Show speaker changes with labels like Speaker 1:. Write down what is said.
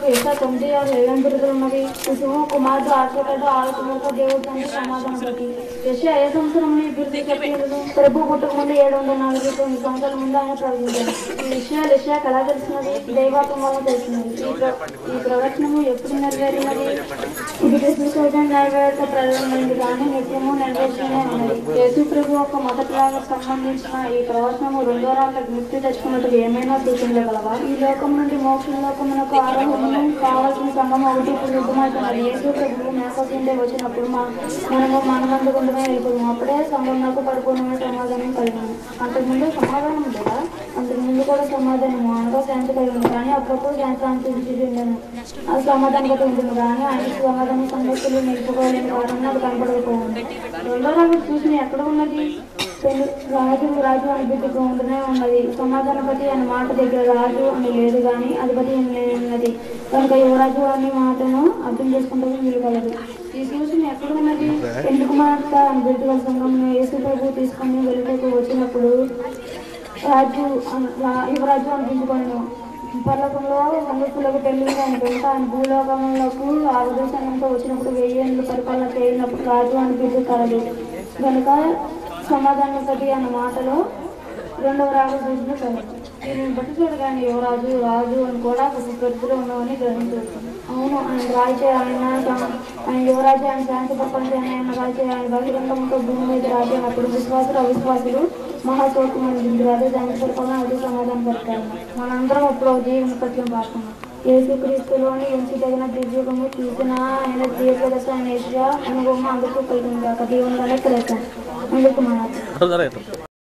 Speaker 1: ऐसा समझे और हेवन ఉన్నది శిశువు కుమారుడు ఆశ్రకతో ఆలోచనలతో దేవుడు తండ్రి సమాధానం పెట్టి యెషయా ఏ సంవత్సరం బిరుదు చెప్పలేదు ప్రభు పుట్టక ముందు 749 సంవత్సరాల ముందు ఆయన ప్రవచించారు. ఈ విషయాలు యెషయాకు ఎలా తెలిసినది? దైవాత్మ వల్ల తెలిసినది. ఈ ప్రవచనము ఎప్పుడు నెరవేరినది? ఇది క్రీస్తు నెరవేర్త ప్రారంభమైంది కానీ నిత్యము నెరవేర్చనే ఉన్నది. యేసు ప్రభు ఒక మొదటి రాకకు సంబంధించిన ఈ ప్రవచనము రెండో రాకకు ముక్తి తెచ్చుకున్నట్టు ఏమైనా సూచించగలవా? ఈ లోకం నుండి మోక్ష లోకమునకు ఆరోహణము కావాల్సిన సంఘం ఒకటి ఇప్పుడు సిద్ధమవుతున్నది. యేసు ప్రభువు మేకొండే వచ్చినప్పుడు మనము మనమందుకుంటమే వెళ్ళిపోయాము. అప్పుడే సంఘంలో పరిపూర్ణమైన సమాధానం కలిగింది. అంతకుముందు సమాధానం లేదా? అంతకుముందు కూడా సమాధానము అనగా శాంతి కలిగింది కానీ అప్పుడప్పుడు శాంతి ఉండను. అది సమాధానం ఉంటుంది కానీ ఆయన సమాధాన సంగతులు నిలుపుకోలేని కారణంగా అది కనపడకపోయింది. రెండో రాజు సూచన ఎక్కడ ఉన్నది? రాజు అధిపతిగా ఉంటూనే ఉన్నది. సమాధానపతి అనే మాట దగ్గర రాజు అని లేదు కానీ అధిపతి ఉన్నది కనుక యువరాజు అనే మాటను అర్థం చేసుకుంటే వీలు కలదు. ఈ సూచన ఎక్కడ ఉన్నది? ఎందుకు మాట అభివృద్ధి సంఘంలో యేసు ప్రభు తీసుకొని వెలుగుకు వచ్చినప్పుడు యువరాజు అనిపించుకోను. పర్లోకంలో సంగతులకు పెళ్లి కనుక ఆయన భూలోకంలోకి ఆ ఉదయసంగంతో వచ్చినప్పుడు 1000 ఏళ్ళు పరిపాలన చేయనప్పుడు రాజు అనిపించగలదు కనుక సమాధానపతి అన్న మాటలో రెండవ రాజు సూచన కలదు. దీనిని బట్టి చూడగానే యువరాజు రాజు అని కూడా ఒక పెద్దలు ఉన్నామని గ్రహించవచ్చు. అవును, ఆయన రాజే ఆయన యువరాజు ఆయన శాంతి ప్రపంచాన్ని ఆయన రాజే ఆయన బహిరంగంతో భూమి మీద రాజే అప్పుడు విశ్వాసులు అవిశ్వాసులు మహాశోకం అనిపించారు. అదే శాంతి పరిపాలన అదే సమాధానం పెడతారు. మనందరం ఇప్పుడు జీవన పట్లం పాడుతున్నాం. యేసుక్రీస్తులోని ఎంచుతగిన దివ్యుగము చూసిన ఆయన దీర్ఘదశ ఆయన అనుభవం అందరికీ కలిగింది కాక దేవుని వల్ల కలిగాం అందుకు మన